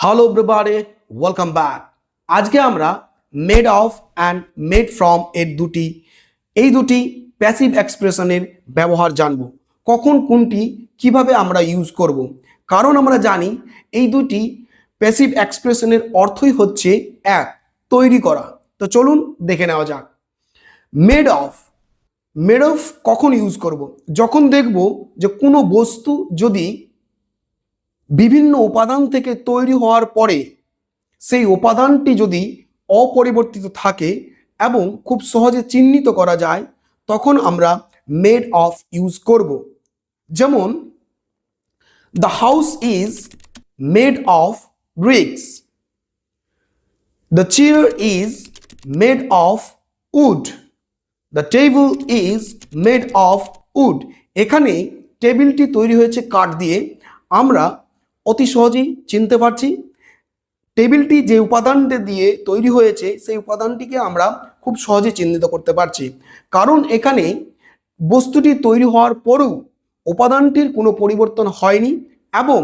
Hello everybody, welcome back. আজকে আমরা made of and made from এর এই দুটি প্যাসিভ এক্সপ্রেশনের ব্যবহার জানব। কখন কোনটি কিভাবে আমরা ইউজ করব, কারণ আমরা জানি এই দুটি প্যাসিভ এক্সপ্রেশনের অর্থই হচ্ছে এক, তৈরি করা। তো চলুন দেখে নেওয়া যাক। মেড অফ কখন ইউজ করব? যখন দেখব যে কোনো বস্তু যদি বিভিন্ন উপাদান থেকে তৈরি হওয়ার পরে সেই উপাদানটি যদি অপরিবর্তিত থাকে এবং খুব সহজে চিহ্নিত করা যায়, তখন আমরা মেড অফ ইউজ করব। যেমন, the house is made of bricks, the chair is made of wood, the table is made of wood. এখানে টেবিলটি তৈরি হয়েছে কাঠ দিয়ে। আমরা অতি সহজেই চিনতে পারছি টেবিলটি যে উপাদানটি দিয়ে তৈরি হয়েছে সেই উপাদানটিকে আমরা খুব সহজে চিহ্নিত করতে পারছি, কারণ এখানে বস্তুটি তৈরি হওয়ার পরেও উপাদানটির কোনো পরিবর্তন হয়নি এবং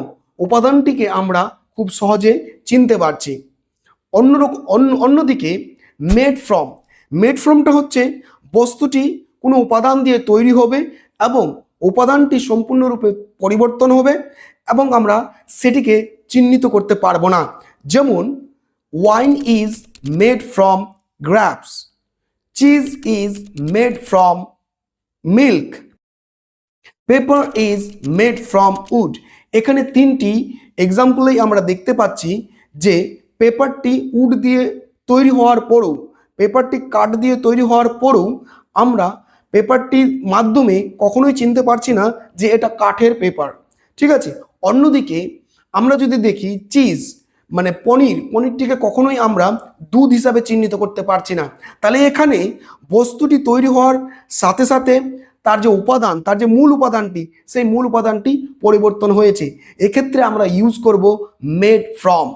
উপাদানটিকে আমরা খুব সহজে চিনতে পারছি। অন্যদিকে মেড ফ্রমটা হচ্ছে বস্তুটি কোনো উপাদান দিয়ে তৈরি হবে এবং উপাদানটি সম্পূর্ণরূপে পরিবর্তন হবে এবং আমরা সেটিকে চিহ্নিত করতে পারবো না। যেমন, wine is made from grapes, cheese is made from milk, paper is made from would. এখানে তিনটি এক্সাম্পলেই আমরা দেখতে পাচ্ছি যে পেপারটি উড দিয়ে তৈরি হওয়ার পরেও, পেপারটি কাঠ দিয়ে তৈরি হওয়ার পরেও আমরা পেপারটির মাধ্যমে কখনোই চিনতে পারছি না যে এটা কাঠের পেপার। ঠিক আছে। অন্যদিকে আমরা যদি দেখি চিজ মানে পনিরটিকে কখনোই আমরা দুধ হিসাবে চিহ্নিত করতে পারছি না। তাহলে এখানে বস্তুটি তৈরি হওয়ার সাথে সাথে তার যে উপাদান, তার যে মূল উপাদানটি, সেই মূল উপাদানটি পরিবর্তন হয়েছে। এক্ষেত্রে আমরা ইউজ করব মেড ফ্রম।